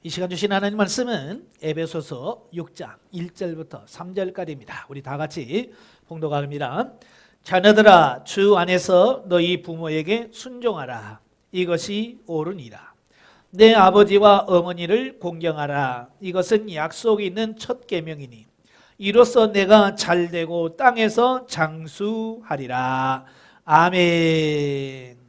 이 시간 주신 하나님 말씀은 에베소서 6장 1절부터 3절까지입니다. 우리 다 같이 봉독합니다. 자녀들아, 주 안에서 너희 부모에게 순종하라. 이것이 옳으니라. 내 아버지와 어머니를 공경하라. 이것은 약속이 있는 첫 계명이니 이로써 내가 잘되고 땅에서 장수하리라. 아멘.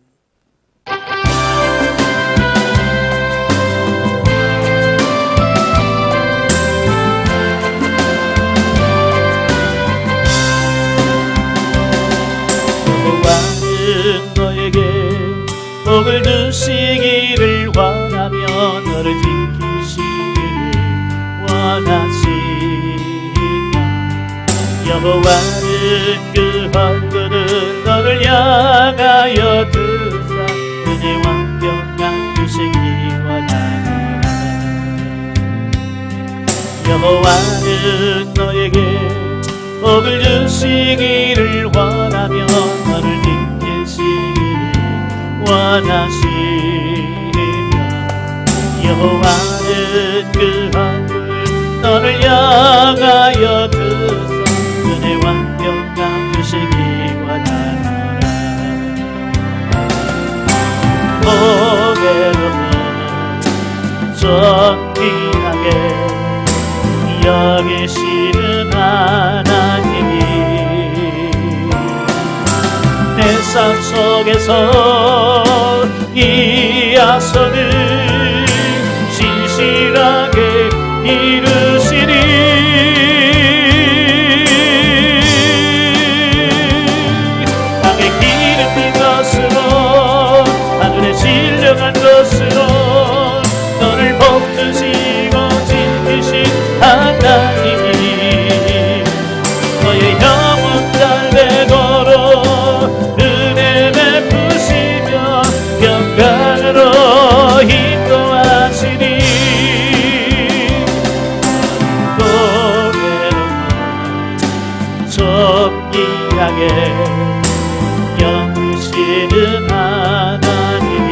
여호와는 너에게 복을 주시기를 원하며 너를 지키시기를 원하시며 여호와는 그 얼굴을 너를 향하여 드사 은혜와 평강 주시기 원하노라. 여호와는 너에게 복을 주시기를 원하며 너를 지키시기를 원하시며 여호와는 그 얼굴 너를 향하여 드사 은혜와 평강 주시기 원하노라. 보배롭고 존귀하게 여기시는 하나님이 내 삶 속에서 이 약속을 신실하게 이루시리. 땅에 기름 진 것으로 하늘에 신령한 것으로 너를 복주시고 지키신 하나님이 너의 영혼 달되도록 은혜 베푸시며 평강으로 인도하시니 고개로 존귀하게 영시는 하나님이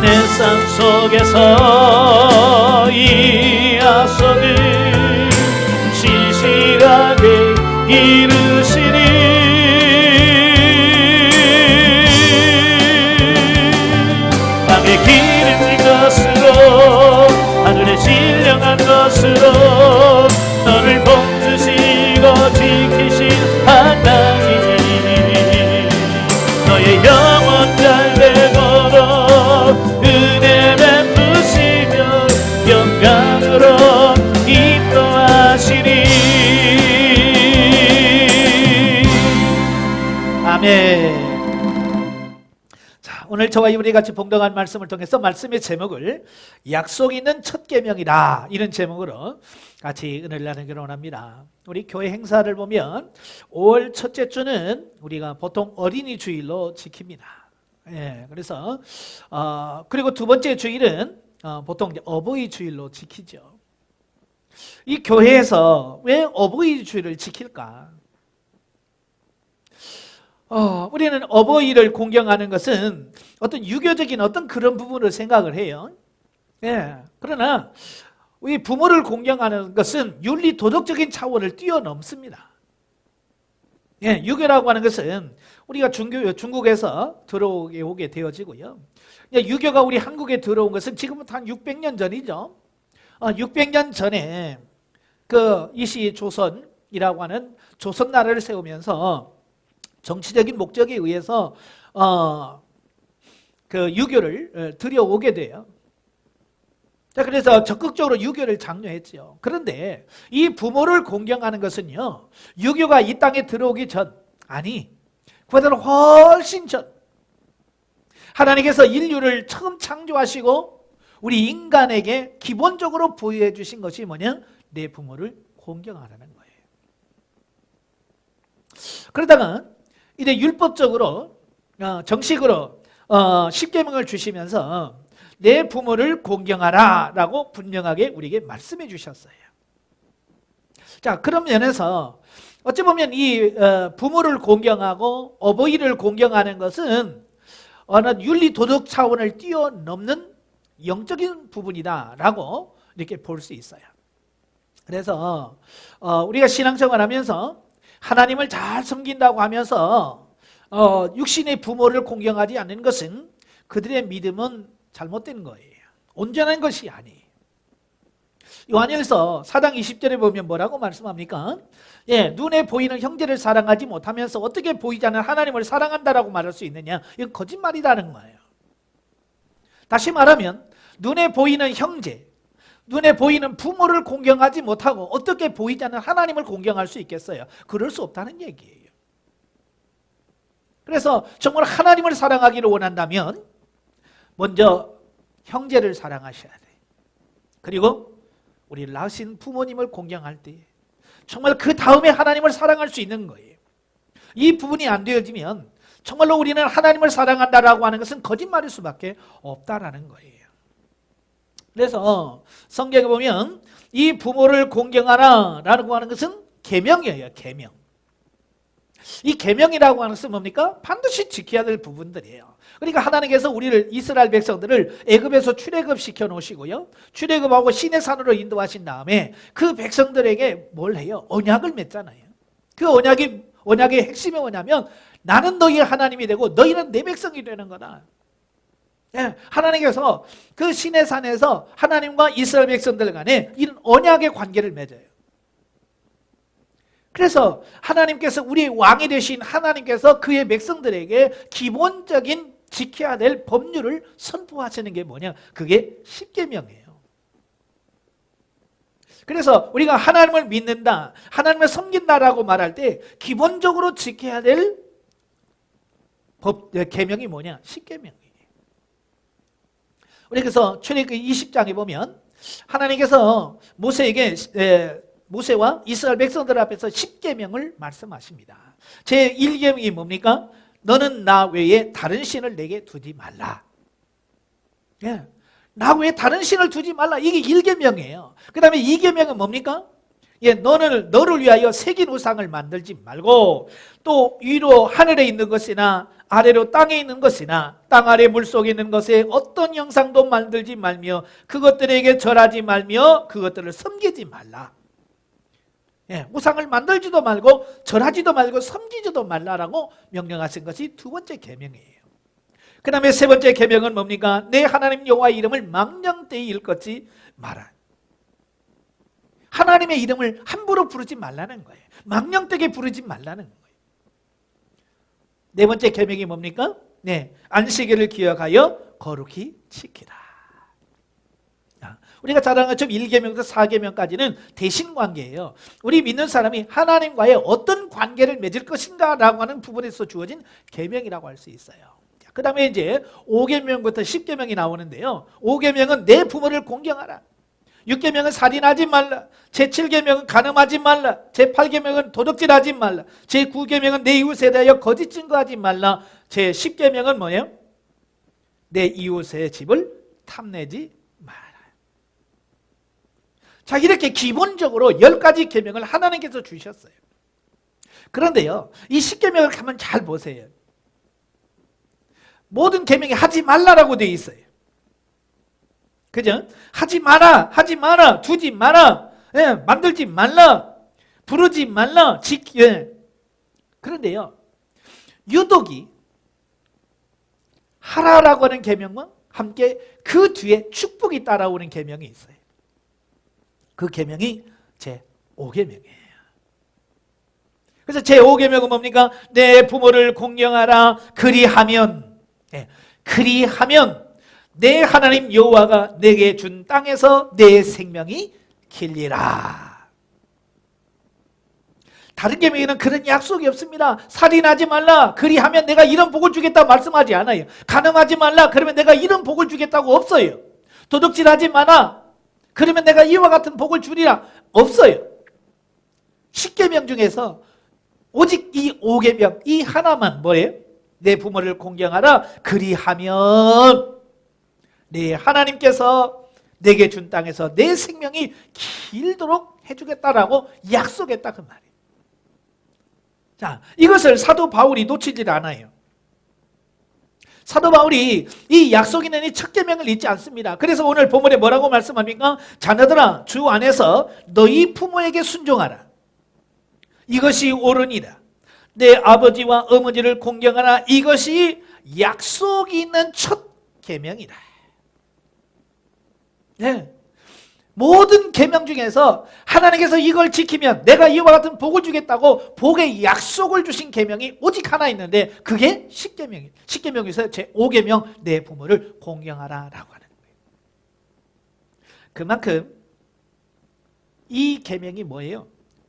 내 삶 속에서 이 약속을 신실하게 이루시니 땅에 기름 진 것으로 하늘에 신령한 것으로 너를 복주시고 지키신 하나님이 너의 영혼 잘되도록 은혜 베푸시며 영광으로 인도하시니. 아멘. 자, 오늘 저와 이분이 같이 봉독한 말씀을 통해서 말씀의 제목을 약속 있는 첫 계명이라 이런 제목으로 같이 은혜를 나누기를 원합니다. 우리 교회 행사를 보면 5월 첫째 주는 우리가 보통 어린이 주일로 지킵니다. 예, 그래서 그리고 두 번째 주일은 보통 이제 어버이 주일로 지키죠. 이 교회에서 왜 어버이 주일을 지킬까? 우리는 어버이를 공경하는 것은 어떤 유교적인 어떤 그런 부분을 생각을 해요. 예, 그러나 우리 부모를 공경하는 것은 윤리 도덕적인 차원을 뛰어넘습니다. 예, 유교라고 하는 것은 우리가 중국에서 들어오게 되어지고요. 유교가 우리 한국에 들어온 것은 지금부터 한 600년 전이죠. 600년 전에 그 이시조선이라고 하는 조선 나라를 세우면서 정치적인 목적에 의해서 그 유교를 들여오게 돼요. 자, 그래서 적극적으로 유교를 장려했죠. 그런데 이 부모를 공경하는 것은요, 유교가 이 땅에 들어오기 전, 아니 그보다는 훨씬 전 하나님께서 인류를 처음 창조하시고 우리 인간에게 기본적으로 부여해 주신 것이 뭐냐? 내 부모를 공경하라는 거예요. 그러다가 이제 율법적으로 정식으로 10계명을 주시면서 내 부모를 공경하라 라고 분명하게 우리에게 말씀해 주셨어요. 자, 그런 면에서 어찌 보면 이 부모를 공경하고 어버이를 공경하는 것은 어느 윤리 도덕 차원을 뛰어넘는 영적인 부분이다라고 이렇게 볼 수 있어요. 그래서 우리가 신앙생활하면서 하나님을 잘 섬긴다고 하면서 육신의 부모를 공경하지 않는 것은 그들의 믿음은 잘못된 거예요. 온전한 것이 아니에요. 요한일서 4장 20절에 보면 뭐라고 말씀합니까? 눈에 보이는 형제를 사랑하지 못하면서 어떻게 보이지 않는 하나님을 사랑한다라고 말할 수 있느냐? 이건 거짓말이라는 거예요. 다시 말하면 눈에 보이는 형제, 눈에 보이는 부모를 공경하지 못하고 어떻게 보이지 않는 하나님을 공경할 수 있겠어요? 그럴 수 없다는 얘기예요. 그래서 정말 하나님을 사랑하기를 원한다면 먼저 형제를 사랑하셔야 돼요. 그리고 우리 낳으신 부모님을 공경할 때 정말 그 다음에 하나님을 사랑할 수 있는 거예요. 이 부분이 안 되어지면 정말로 우리는 하나님을 사랑한다라고 하는 것은 거짓말일 수밖에 없다라는 거예요. 그래서 성경에 보면 이 부모를 공경하라라고 하는 것은 계명이에요. 계명. 이 계명이라고 하는 것은 뭡니까? 반드시 지켜야 될 부분들이에요. 그러니까 하나님께서 우리를 이스라엘 백성들을 애굽에서 출애굽시켜 놓으시고요. 출애굽하고 시내 산으로 인도하신 다음에 그 백성들에게 뭘 해요? 언약을 맺잖아요. 그 언약의 핵심이 뭐냐면 나는 너희의 하나님이 되고 너희는 내 백성이 되는 거다. 하나님께서 그 시내 산에서 하나님과 이스라엘 백성들 간에 이런 언약의 관계를 맺어요. 그래서 하나님께서 우리의 왕이 되신 하나님께서 그의 백성들에게 기본적인 지켜야 될 법률을 선포하시는 게 뭐냐? 그게 십계명이에요. 그래서 우리가 하나님을 믿는다, 하나님을 섬긴다라고 말할 때 기본적으로 지켜야 될 계명이 뭐냐? 십계명이에요. 우리 그래서 출애굽기 20장에 보면 하나님께서 모세와 이스라엘 백성들 앞에서 십계명을 말씀하십니다. 제 1계명이 뭡니까? 너는 나 외에 다른 신을 내게 두지 말라. 나 외에 다른 신을 두지 말라. 이게 1계명이에요. 그 다음에 2계명은 뭡니까? 너를 위하여 새긴 우상을 만들지 말고 또 위로 하늘에 있는 것이나 아래로 땅에 있는 것이나 땅 아래 물속에 있는 것에 어떤 형상도 만들지 말며 그것들에게 절하지 말며 그것들을 섬기지 말라. 우상을 만들지도 말고 절하지도 말고 섬기지도 말라라고 명령하신 것이 두 번째 계명이에요. 그 다음에 세 번째 계명은 뭡니까? 내 하나님 여호와의 이름을 망령되이 일컫지 마라. 하나님의 이름을 함부로 부르지 말라는 거예요. 망령되게 부르지 말라는 거예요. 네 번째 계명이 뭡니까? 안식일을 기억하여 거룩히 지키라. 우리가 잘 아는 것처럼 1계명부터 4계명까지는 대신관계예요. 우리 믿는 사람이 하나님과의 어떤 관계를 맺을 것인가 라고 하는 부분에서 주어진 계명이라고 할 수 있어요. 그 다음에 이제 5계명부터 10계명이 나오는데요. 5계명은 내 부모를 공경하라. 6계명은 살인하지 말라. 제7계명은 간음하지 말라. 제8계명은 도둑질하지 말라. 제9계명은 내 이웃에 대하여 거짓 증거하지 말라. 제10계명은 뭐예요? 내 이웃의 집을 탐내지 말라. 자, 이렇게 기본적으로 10가지 계명을 하나님께서 주셨어요. 그런데요, 이 10계명을 가만 잘 보세요. 모든 계명이 하지 말라라고 되어 있어요. 그죠? 하지 마라, 하지 마라, 두지 마라, 만들지 말라, 부르지 말라, 그런데요, 유독이 하라라고 하는 계명과 함께 그 뒤에 축복이 따라오는 계명이 있어요. 그 계명이 제5계명이에요. 그래서 제5계명은 뭡니까? 내 부모를 공경하라. 그리하면 내 하나님 여호와가 내게 준 땅에서 내 생명이 길리라. 다른 계명에는 그런 약속이 없습니다. 살인하지 말라. 그리하면 내가 이런 복을 주겠다 말씀하지 않아요. 간음하지 말라. 그러면 내가 이런 복을 주겠다고 없어요. 도둑질하지 마라. 그러면 내가 이와 같은 복을 주리라. 없어요. 10계명 중에서 오직 이 5계명 이 하나만 뭐예요? 내 부모를 공경하라. 그리하면 내 하나님께서 내게 준 땅에서 내 생명이 길도록 해주겠다라고 약속했다 그 말이에요. 자, 이것을 사도 바울이 놓치질 않아요. 사도 바울이 이 약속 있는 이 첫 계명을 잊지 않습니다. 그래서 오늘 본문에 뭐라고 말씀합니까? 자녀들아, 주 안에서 너희 부모에게 순종하라. 이것이 옳으니라. 내 아버지와 어머니를 공경하라. 이것이 약속이 있는 첫 계명이다. 네. 모든 계명 중에서 하나님께서 이걸 지키면 내가 이와 같은 복을 주겠다고 복의 약속을 주신 계명이 오직 하나 있는데 그게 십계명이에요. 십계명에서 제5계명 내 부모를 공경하라라고 하는 거예요. 그만큼 이 계명이 뭐예요?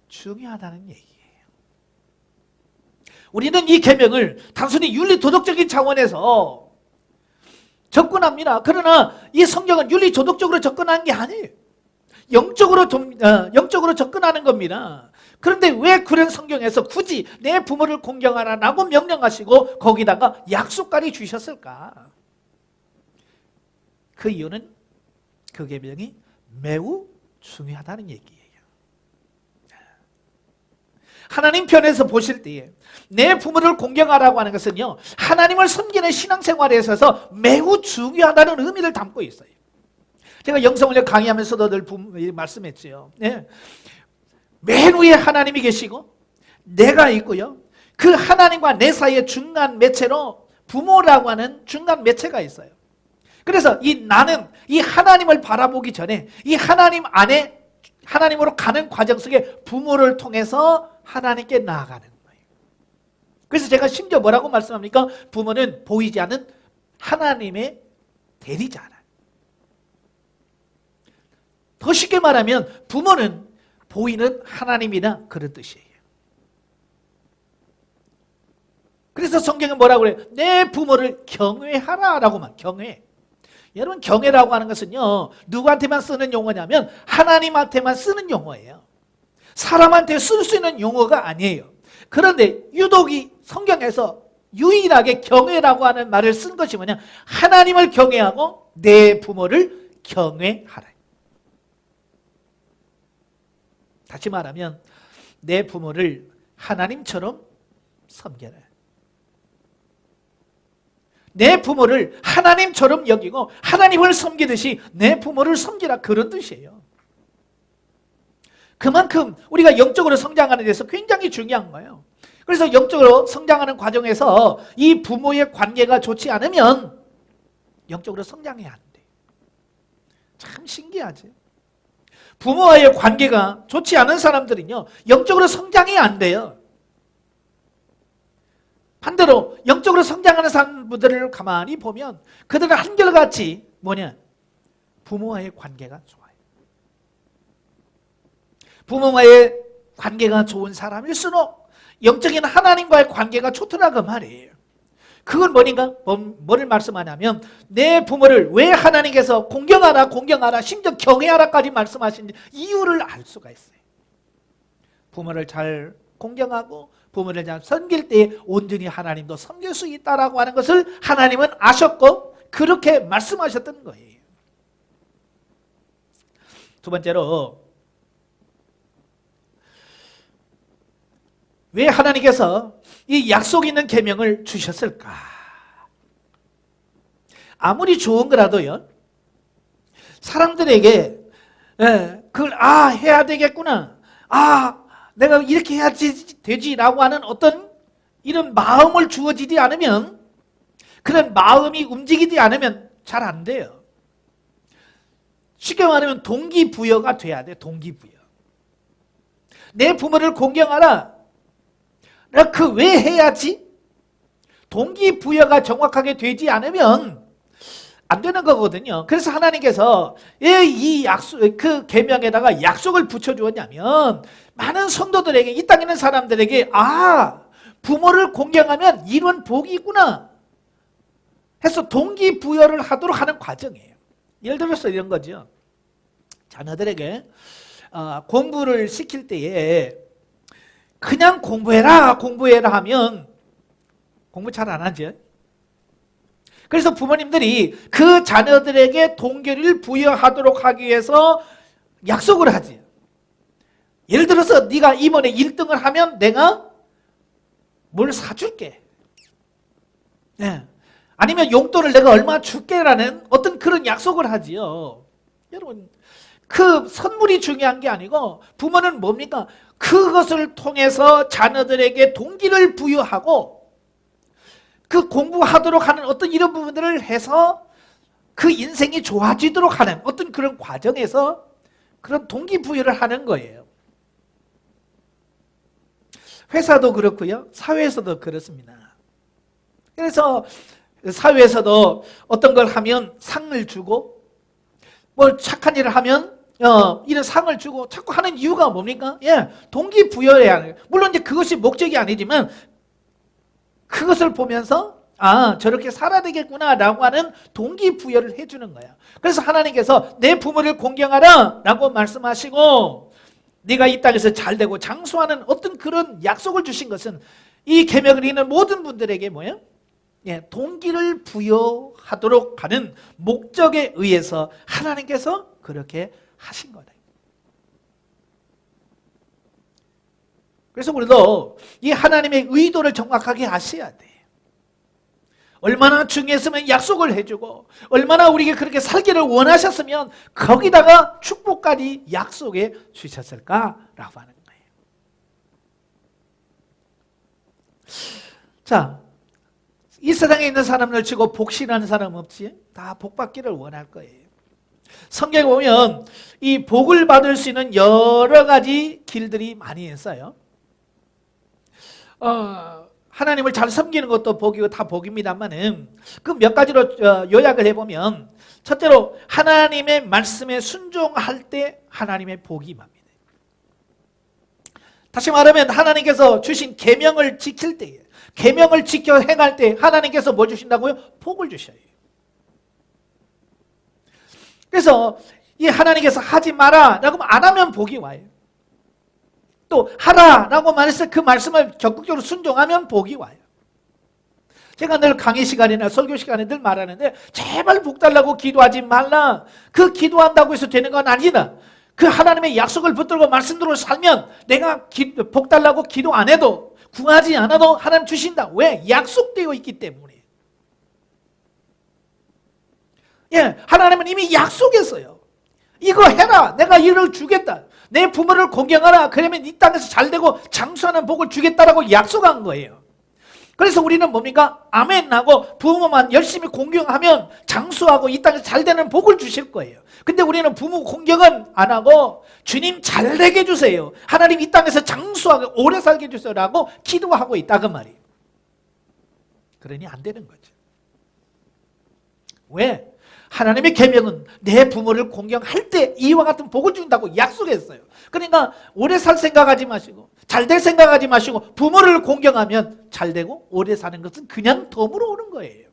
중요하다는 얘기예요. 우리는 이 계명을 단순히 윤리 도덕적인 차원에서 접근합니다. 그러나 이 성경은 윤리 도덕적으로 접근하는 게 아니에요. 영적으로 접근하는 겁니다. 그런데 왜 그런 성경에서 굳이 내 부모를 공경하라라고 명령하시고 거기다가 약속까지 주셨을까? 그 이유는 그 계명이 매우 중요하다는 얘기예요. 하나님 편에서 보실 때에 내 부모를 공경하라고 하는 것은요, 하나님을 섬기는 신앙생활에 있어서 매우 중요하다는 의미를 담고 있어요. 제가 영성훈련 강의하면서도 늘 말씀했죠. 네. 맨 위에 하나님이 계시고 내가 있고요. 그 하나님과 내 사이의 중간 매체로 부모라고 하는 중간 매체가 있어요. 그래서 나는 이 하나님을 바라보기 전에 이 하나님 안에 하나님으로 가는 과정 속에 부모를 통해서 하나님께 나아가는 거예요. 그래서 제가 심지어 뭐라고 말씀합니까? 부모는 보이지 않는 하나님의 대리자라. 더 쉽게 말하면 부모는 보이는 하나님이다, 그런 뜻이에요. 그래서 성경은 뭐라고 그래요? 내 부모를 경외하라라고 말. 경외. 여러분, 경외라고 하는 것은요, 누구한테만 쓰는 용어냐면 하나님한테만 쓰는 용어예요. 사람한테 쓸 수 있는 용어가 아니에요. 그런데 유독 이 성경에서 유일하게 경외라고 하는 말을 쓴 것이 뭐냐? 하나님을 경외하고 내 부모를 경외하라. 다시 말하면 내 부모를 하나님처럼 섬겨라. 내 부모를 하나님처럼 여기고 하나님을 섬기듯이 내 부모를 섬기라, 그런 뜻이에요. 그만큼 우리가 영적으로 성장하는 데서 굉장히 중요한 거예요. 그래서 영적으로 성장하는 과정에서 이 부모의 관계가 좋지 않으면 영적으로 성장이 안 돼. 참 신기하지. 부모와의 관계가 좋지 않은 사람들은요, 영적으로 성장이 안 돼요. 반대로 영적으로 성장하는 사람들을 가만히 보면 그들은 한결같이 부모와의 관계가 좋아요. 부모와의 관계가 좋은 사람일수록 영적인 하나님과의 관계가 좋더라, 그 말이에요. 그건 뭐를 말씀하냐면 내 부모를 왜 하나님께서 공경하라, 심지어 경외하라까지 말씀하신 이유를 알 수가 있어요. 부모를 잘 공경하고 부모를 잘 섬길 때 온전히 하나님도 섬길 수 있다라고 하는 것을 하나님은 아셨고 그렇게 말씀하셨던 거예요. 두 번째로, 왜 하나님께서 이 약속 있는 계명을 주셨을까? 아무리 좋은 거라도요, 사람들에게 그걸 해야 되겠구나, 내가 이렇게 해야 되지라고 하는 어떤 이런 마음을 주어지지 않으면, 그런 마음이 움직이지 않으면 잘 안 돼요. 쉽게 말하면 동기부여가 돼야 돼. 동기부여. 내 부모를 공경하라, 내가 왜 해야지? 동기부여가 정확하게 되지 않으면 안 되는 거거든요. 그래서 하나님께서 이 그 계명에다가 약속을 붙여주었냐면 많은 성도들에게, 이 땅에 있는 사람들에게 부모를 공경하면 이런 복이 있구나 해서 동기부여를 하도록 하는 과정이에요. 예를 들어서 이런 거죠. 자녀들에게 공부를 시킬 때에 그냥 공부해라 하면 공부 잘 안 하죠. 그래서 부모님들이 그 자녀들에게 동기를 부여하도록 하기 위해서 약속을 하지. 예를 들어서 네가 이번에 1등을 하면 내가 뭘 사줄게. 아니면 용돈을 내가 얼마 줄게라는 어떤 그런 약속을 하지요. 여러분, 그 선물이 중요한 게 아니고 부모는 뭡니까? 그것을 통해서 자녀들에게 동기를 부여하고 그 공부하도록 하는 어떤 이런 부분들을 해서 그 인생이 좋아지도록 하는 어떤 그런 과정에서 그런 동기부여를 하는 거예요. 회사도 그렇고요. 사회에서도 그렇습니다. 그래서 사회에서도 어떤 걸 하면 상을 주고 뭘 착한 일을 하면 이런 상을 주고 자꾸 하는 이유가 뭡니까? 예, 동기부여해야 해요. 물론 이제 그것이 목적이 아니지만 그것을 보면서 아, 저렇게 살아야 되겠구나 라고 하는 동기부여를 해주는 거야. 그래서 하나님께서 내 부모를 공경하라 라고 말씀하시고 네가 이 땅에서 잘되고 장수하는 어떤 그런 약속을 주신 것은 이 계명을 읽는 모든 분들에게 뭐예요? 예, 동기를 부여하도록 하는 목적에 의해서 하나님께서 그렇게 하신 거다. 그래서 우리도 이 하나님의 의도를 정확하게 아셔야 돼. 얼마나 중요했으면 약속을 해주고 얼마나 우리에게 그렇게 살기를 원하셨으면 거기다가 축복까지 약속해 주셨을까라고 하는 거예요. 자, 이 세상에 있는 사람을 치고 복신하는 사람 없지? 다 복받기를 원할 거예요. 성경에 보면 이 복을 받을 수 있는 여러 가지 길들이 많이 있어요. 하나님을 잘 섬기는 것도 복이고 다 복입니다만은 그 몇 가지로 요약을 해보면 첫째로 하나님의 말씀에 순종할 때 하나님의 복이 임합니다. 다시 말하면 하나님께서 주신 계명을 지킬 때에 계명을 지켜 행할 때 하나님께서 뭐 주신다고요? 복을 주셔요. 그래서 이 하나님께서 하지 마라 라고 안 하면 복이 와요. 또 하라라고 말해서 그 말씀을 적극적으로 순종하면 복이 와요. 제가 늘 강의 시간이나 설교 시간에 늘 말하는데 제발 복 달라고 기도하지 말라. 그 기도한다고 해서 되는 건 아니다. 그 하나님의 약속을 붙들고 말씀대로 살면 내가 복 달라고 기도 안 해도 구하지 않아도 하나님 주신다. 왜? 약속되어 있기 때문에. 예, 하나님은 이미 약속했어요. 이거 해라. 내가 이를 주겠다. 내 부모를 공경하라. 그러면 이 땅에서 잘되고 장수하는 복을 주겠다라고 약속한 거예요. 그래서 우리는 뭡니까? 아멘 하고 부모만 열심히 공경하면 장수하고 이 땅에서 잘되는 복을 주실 거예요. 근데 우리는 부모 공경은 안 하고 주님 잘되게 해주세요. 하나님 이 땅에서 장수하고 오래 살게 해주세요 라고 기도하고 있다 그 말이에요. 그러니 안 되는 거죠. 왜? 하나님의 계명은 내 부모를 공경할 때 이와 같은 복을 준다고 약속했어요. 그러니까 오래 살 생각하지 마시고 잘될 생각하지 마시고 부모를 공경하면 잘되고 오래 사는 것은 그냥 덤으로 오는 거예요.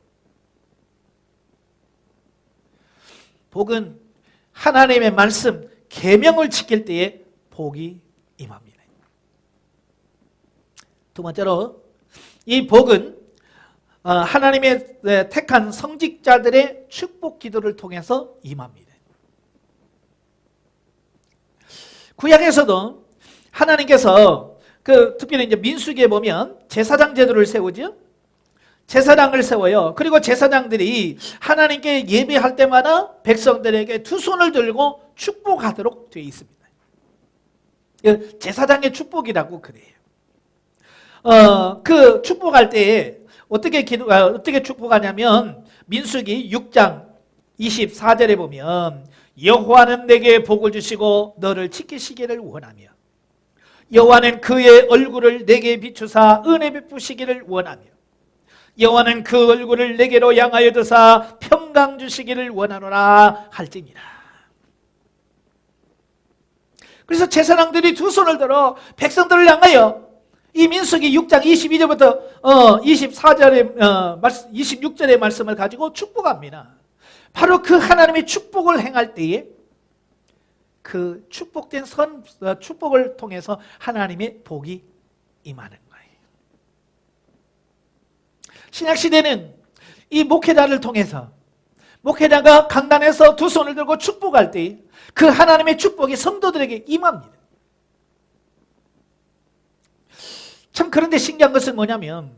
복은 하나님의 말씀, 계명을 지킬 때에 복이 임합니다. 두 번째로 이 복은 하나님의 택한 성직자들의 축복 기도를 통해서 임합니다. 구약에서도 하나님께서 특별히 이제 민수기에 보면 제사장 제도를 세우죠. 제사장을 세워요. 그리고 제사장들이 하나님께 예배할 때마다 백성들에게 두 손을 들고 축복하도록 되어 있습니다. 제사장의 축복이라고 그래요. 그 축복할 때에 어떻게 축복하냐면 민수기 6장 24절에 보면 여호와는 내게 복을 주시고 너를 지키시기를 원하며 여호와는 그의 얼굴을 내게 비추사 은혜 베푸시기를 원하며 여호와는 그 얼굴을 내게로 향하여 드사 평강 주시기를 원하노라 할지니라. 그래서 제사장들이 두 손을 들어 백성들을 향하여 이 민수기 6장 22절부터 24절의 26절의 말씀을 가지고 축복합니다. 바로 그 하나님의 축복을 행할 때에 그 축복된 축복을 통해서 하나님의 복이 임하는 거예요. 신약시대는 이 목회자를 통해서 목회자가 강단에서 두 손을 들고 축복할 때 그 하나님의 축복이 성도들에게 임합니다. 참 그런데 신기한 것은 뭐냐면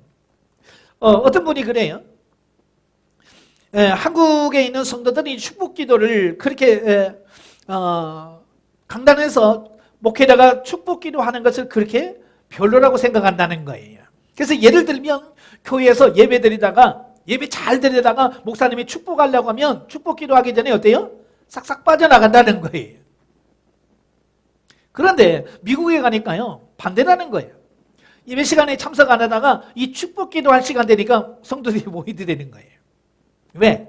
어떤 분이 그래요. 한국에 있는 성도들이 축복 기도를 그렇게 강단에서 목회자가 축복 기도하는 것을 그렇게 별로라고 생각한다는 거예요. 그래서 예를 들면 교회에서 예배 드리다가 예배 잘 드리다가 목사님이 축복하려고 하면 축복 기도하기 전에 어때요? 싹싹 빠져나간다는 거예요. 그런데 미국에 가니까요 반대라는 거예요. 예배 시간에 참석 안 하다가 이 축복 기도할 시간 되니까 성도들이 모이게 되는 거예요. 왜?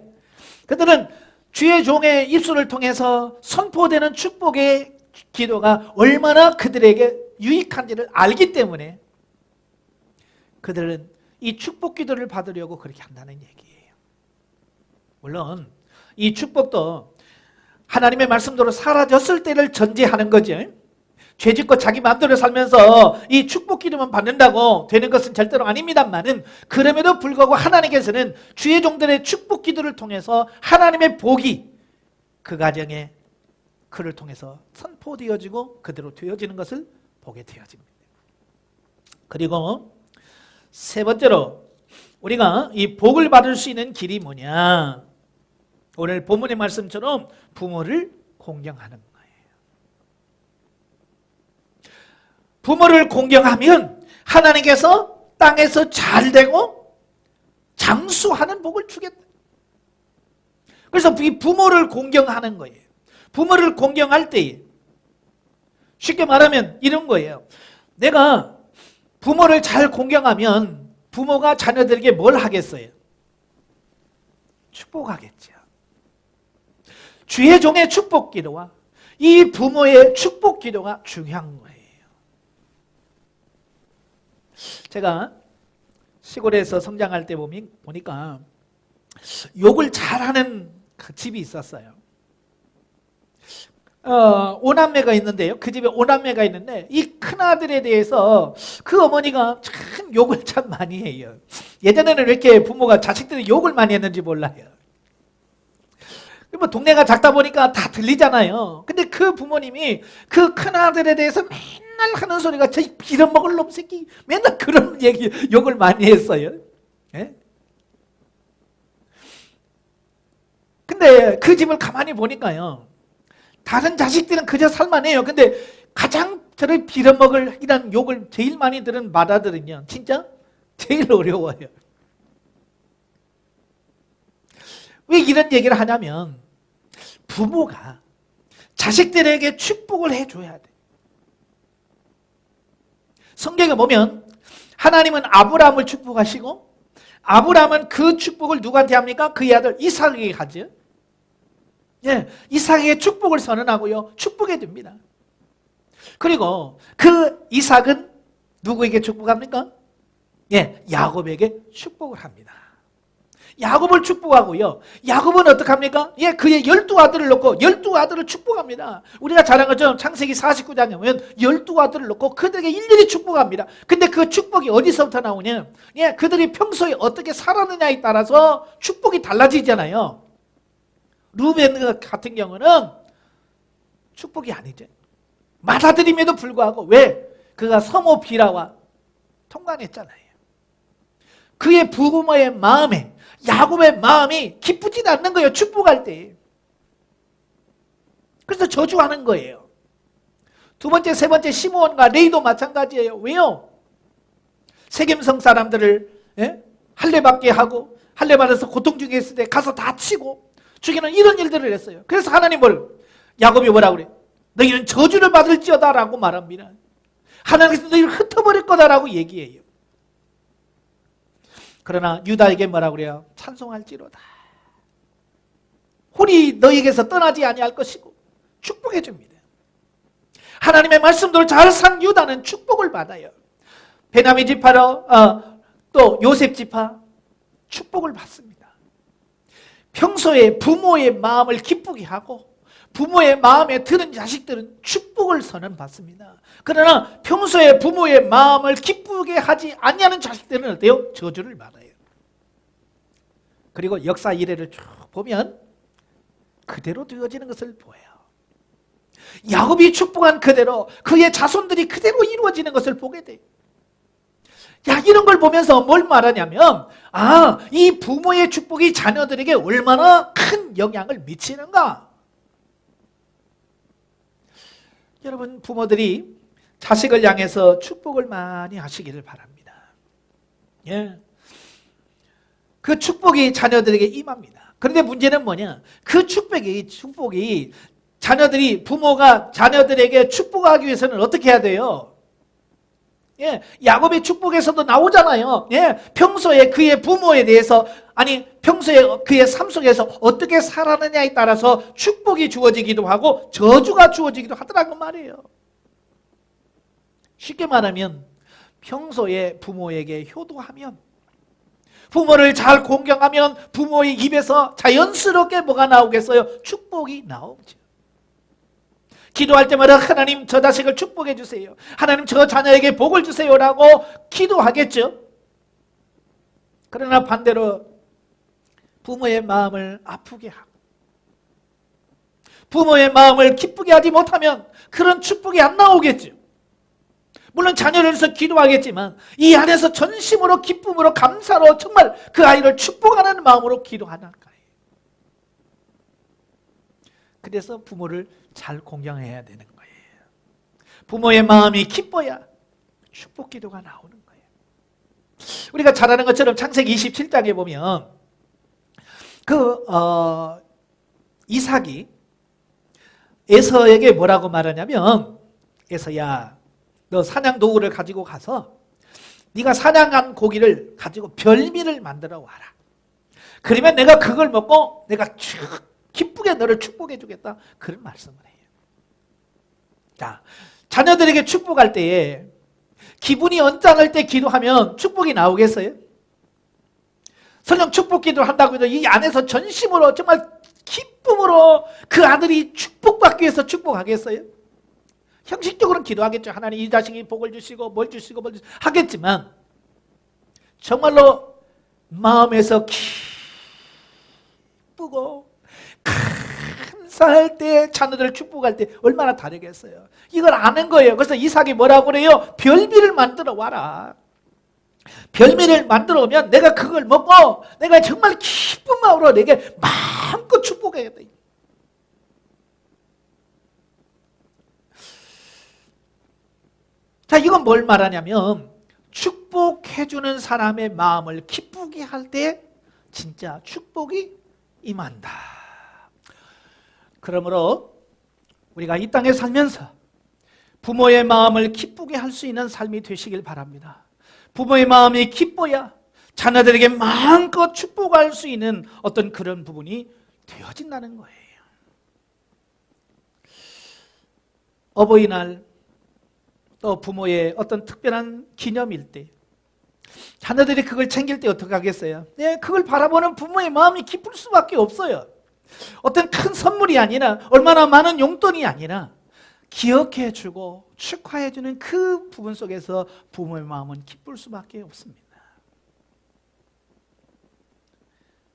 그들은 주의 종의 입술을 통해서 선포되는 축복의 기도가 얼마나 그들에게 유익한지를 알기 때문에 그들은 이 축복 기도를 받으려고 그렇게 한다는 얘기예요. 물론 이 축복도 하나님의 말씀대로 사라졌을 때를 전제하는 거죠. 죄짓고 자기 마음대로 살면서 이 축복 기도만 받는다고 되는 것은 절대로 아닙니다만은 그럼에도 불구하고 하나님께서는 주의 종들의 축복 기도를 통해서 하나님의 복이 그 가정에 그를 통해서 선포되어지고 그대로 되어지는 것을 보게 되어집니다. 그리고 세 번째로 우리가 이 복을 받을 수 있는 길이 뭐냐? 오늘 본문의 말씀처럼 부모를 공경하는 거예요. 부모를 공경하면 하나님께서 땅에서 잘 되고 장수하는 복을 주겠다. 그래서 이 부모를 공경하는 거예요. 부모를 공경할 때 쉽게 말하면 이런 거예요. 내가 부모를 잘 공경하면 부모가 자녀들에게 뭘 하겠어요? 축복하겠죠. 주의 종의 축복 기도와 이 부모의 축복 기도가 중요한 거예요. 제가 시골에서 성장할 때 보니까 욕을 잘하는 그 집이 있었어요. 오남매가 있는데요. 그 집에 오남매가 있는데 이 큰아들에 대해서 그 어머니가 참 욕을 참 많이 해요. 예전에는 왜 이렇게 부모가 자식들이 욕을 많이 했는지 몰라요. 뭐 동네가 작다 보니까 다 들리잖아요. 근데 그 부모님이 그 큰아들에 대해서 맨날 하는 소리가 저 빌어먹을 놈 새끼 맨날 그런 얘기 욕을 많이 했어요. 예? 근데 그 집을 가만히 보니까요 다른 자식들은 그저 살만해요. 근데 가장 저를 빌어먹을 이런 욕을 제일 많이 들은 맏아들은요 진짜 제일 어려워요. 왜 이런 얘기를 하냐면 부모가 자식들에게 축복을 해줘야 돼. 성경에 보면 하나님은 아브라함을 축복하시고 아브라함은 그 축복을 누구한테 합니까? 그의 아들 이삭에게 하죠. 예, 이삭에게 축복을 선언하고요. 축복해 줍니다. 그리고 그 이삭은 누구에게 축복합니까? 예, 야곱에게 축복을 합니다. 야곱을 축복하고요. 야곱은 어떡합니까? 예, 그의 12아들을 놓고 12아들을 축복합니다. 우리가 잘 아는 것처럼 창세기 49장에 보면 12아들을 놓고 그들에게 일일이 축복합니다. 근데 그 축복이 어디서부터 나오냐? 예, 그들이 평소에 어떻게 살았느냐에 따라서 축복이 달라지잖아요. 루벤 같은 경우는 축복이 아니죠. 맏아들임에도 불구하고 왜? 그가 성호 비라와 통관했잖아요. 그의 부모의 마음에 야곱의 마음이 기쁘지도 않는 거예요. 축복할 때. 그래서 저주하는 거예요. 두 번째, 세 번째 시므온과 레이도 마찬가지예요. 왜요? 세겜성 사람들을 할례받게 하고 할례받아서 고통 중에 있을 때 가서 다치고 죽이는 이런 일들을 했어요. 그래서 하나님 야곱이 뭐라고 그래요? 너희는 저주를 받을지어다 라고 말합니다. 하나님께서 너희를 흩어버릴 거다라고 얘기해요. 그러나 유다에게 뭐라고 그래요? 찬송할지로다. 홀이 너희에게서 떠나지 아니할 것이고 축복해 줍니다. 하나님의 말씀대로 잘 산 유다는 축복을 받아요. 베냐민 지파로 또 요셉 지파 축복을 받습니다. 평소에 부모의 마음을 기쁘게 하고 부모의 마음에 드는 자식들은 축복을 선언받습니다. 그러나 평소에 부모의 마음을 기쁘게 하지 아니하는 자식들은 어때요? 저주를 받아요. 그리고 역사 이래를 쭉 보면 그대로 되어지는 것을 보여요. 야곱이 축복한 그대로 그의 자손들이 그대로 이루어지는 것을 보게 돼요. 야, 이런 걸 보면서 뭘 말하냐면, 이 부모의 축복이 자녀들에게 얼마나 큰 영향을 미치는가. 여러분, 부모들이 자식을 향해서 축복을 많이 하시기를 바랍니다. 예. 그 축복이 자녀들에게 임합니다. 그런데 문제는 뭐냐? 그 축복이 부모가 자녀들에게 축복하기 위해서는 어떻게 해야 돼요? 예, 야곱의 축복에서도 나오잖아요. 예, 평소에 그의 부모에 대해서, 평소에 그의 삶 속에서 어떻게 살았느냐에 따라서 축복이 주어지기도 하고 저주가 주어지기도 하더라고 말이에요. 쉽게 말하면 평소에 부모에게 효도하면, 부모를 잘 공경하면 부모의 입에서 자연스럽게 뭐가 나오겠어요? 축복이 나오죠. 기도할 때마다 하나님 저 자식을 축복해 주세요. 하나님 저 자녀에게 복을 주세요라고 기도하겠죠. 그러나 반대로 부모의 마음을 아프게 하고 부모의 마음을 기쁘게 하지 못하면 그런 축복이 안 나오겠죠. 물론 자녀를 위해서 기도하겠지만 이 안에서 전심으로 기쁨으로 감사로 정말 그 아이를 축복하는 마음으로 기도하는 거예요. 그래서 부모를 잘 공경해야 되는 거예요. 부모의 마음이 기뻐야 축복 기도가 나오는 거예요. 우리가 잘 아는 것처럼 창세기 27장에 보면 이삭이 에서에게 뭐라고 말하냐면, 에서야, 너 사냥 도구를 가지고 가서 네가 사냥한 고기를 가지고 별미를 만들어 와라. 그러면 내가 그걸 먹고 내가 기쁘게 너를 축복해 주겠다. 그런 말씀을 해요. 자, 자녀들에게 축복할 때에 기분이 언짢을 때 기도하면 축복이 나오겠어요? 설령 축복 기도를 한다고 해도 이 안에서 전심으로 정말 기쁨으로 그 아들이 축복받기 위해서 축복하겠어요? 형식적으로는 기도하겠죠. 하나님 이 자식이 복을 주시고 뭘 주시고 하겠지만 정말로 마음에서 기쁘고 감사할 때, 자녀들을 축복할 때 얼마나 다르겠어요. 이걸 아는 거예요. 그래서 이삭이 뭐라고 그래요? 별미를 만들어 와라. 별미를 만들어 오면 내가 그걸 먹고 내가 정말 기쁜 마음으로 내게 마음껏 축복해야겠다. 자, 이건 뭘 말하냐면 축복해주는 사람의 마음을 기쁘게 할 때 진짜 축복이 임한다. 그러므로 우리가 이 땅에 살면서 부모의 마음을 기쁘게 할 수 있는 삶이 되시길 바랍니다. 부모의 마음이 기뻐야 자녀들에게 마음껏 축복할 수 있는 어떤 그런 부분이 되어진다는 거예요. 어버이날 또 부모의 어떤 특별한 기념일 때 자녀들이 그걸 챙길 때 어떻게 하겠어요? 네, 그걸 바라보는 부모의 마음이 기쁠 수밖에 없어요. 어떤 큰 선물이 아니라 얼마나 많은 용돈이 아니라 기억해주고 축하해주는 그 부분 속에서 부모의 마음은 기쁠 수밖에 없습니다.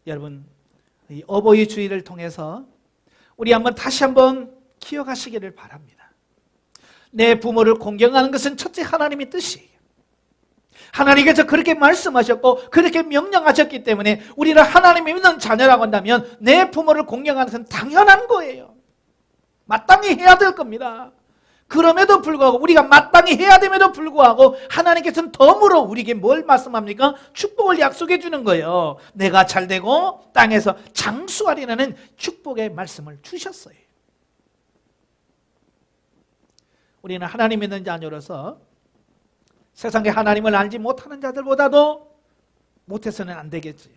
여러분, 이 어버이 주일을 통해서 우리 다시 한번 기억하시기를 바랍니다. 내 부모를 공경하는 것은 첫째 하나님의 뜻이에요. 하나님께서 그렇게 말씀하셨고 그렇게 명령하셨기 때문에 우리를 하나님이 믿는 자녀라고 한다면 내 부모를 공경하는 것은 당연한 거예요. 마땅히 해야 될 겁니다. 그럼에도 불구하고 우리가 마땅히 해야 됨에도 불구하고 하나님께서는 덤으로 우리에게 뭘 말씀합니까? 축복을 약속해 주는 거예요. 내가 잘되고 땅에서 장수하리라는 축복의 말씀을 주셨어요. 우리는 하나님 믿는 자녀로서 세상에 하나님을 알지 못하는 자들보다도 못해서는 안 되겠지.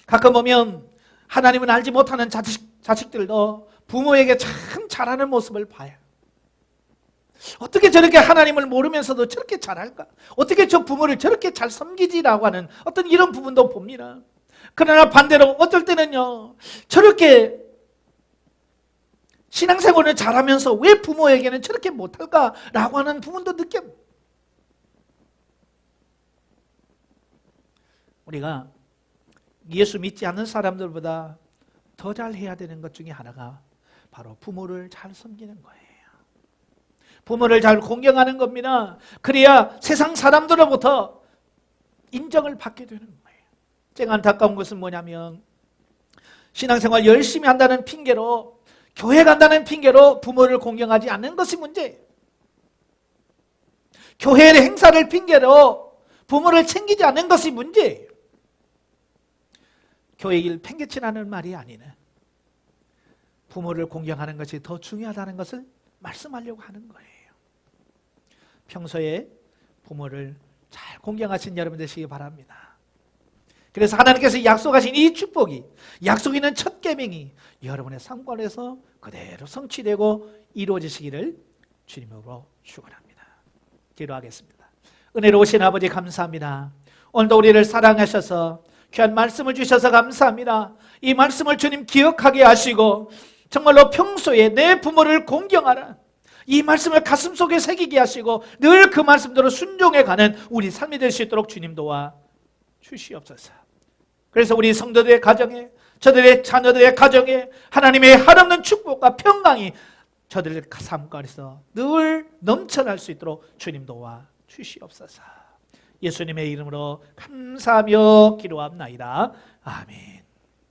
가끔 보면 하나님을 알지 못하는 자식들도 부모에게 참 잘하는 모습을 봐요. 어떻게 저렇게 하나님을 모르면서도 저렇게 잘할까? 어떻게 저 부모를 저렇게 잘 섬기지라고 하는 어떤 이런 부분도 봅니다. 그러나 반대로 어떨 때는요, 저렇게 신앙생활을 잘하면서 왜 부모에게는 저렇게 못할까라고 하는 부분도 느껴요. 우리가 예수 믿지 않는 사람들보다 더 잘해야 되는 것 중에 하나가 바로 부모를 잘 섬기는 거예요. 부모를 잘 공경하는 겁니다. 그래야 세상 사람들로부터 인정을 받게 되는 거예요. 제가 안타까운 것은 뭐냐면 신앙생활 열심히 한다는 핑계로, 교회 간다는 핑계로 부모를 공경하지 않는 것이 문제예요. 교회의 행사를 핑계로 부모를 챙기지 않는 것이 문제예요. 교회 일 팽개치라는 말이 아니네. 부모를 공경하는 것이 더 중요하다는 것을 말씀하려고 하는 거예요. 평소에 부모를 잘 공경하신 여러분 되시기 바랍니다. 그래서 하나님께서 약속하신 이 축복이, 약속 있는 첫 계명이 여러분의 삶관에서 그대로 성취되고 이루어지시기를 주님으로 축원합니다. 기도하겠습니다. 은혜로우신 아버지 감사합니다. 오늘도 우리를 사랑하셔서 귀한 말씀을 주셔서 감사합니다. 이 말씀을 주님 기억하게 하시고 정말로 평소에 내 부모를 공경하라, 이 말씀을 가슴속에 새기게 하시고 늘 그 말씀대로 순종해가는 우리 삶이 될 수 있도록 주님 도와 주시옵소서. 그래서 우리 성도들의 가정에, 저들의 자녀들의 가정에 하나님의 한없는 축복과 평강이 저들의 삶 가운데서 늘 넘쳐날 수 있도록 주님 도와 주시옵소서. 예수님의 이름으로 감사하며 기도합나이다. 아멘.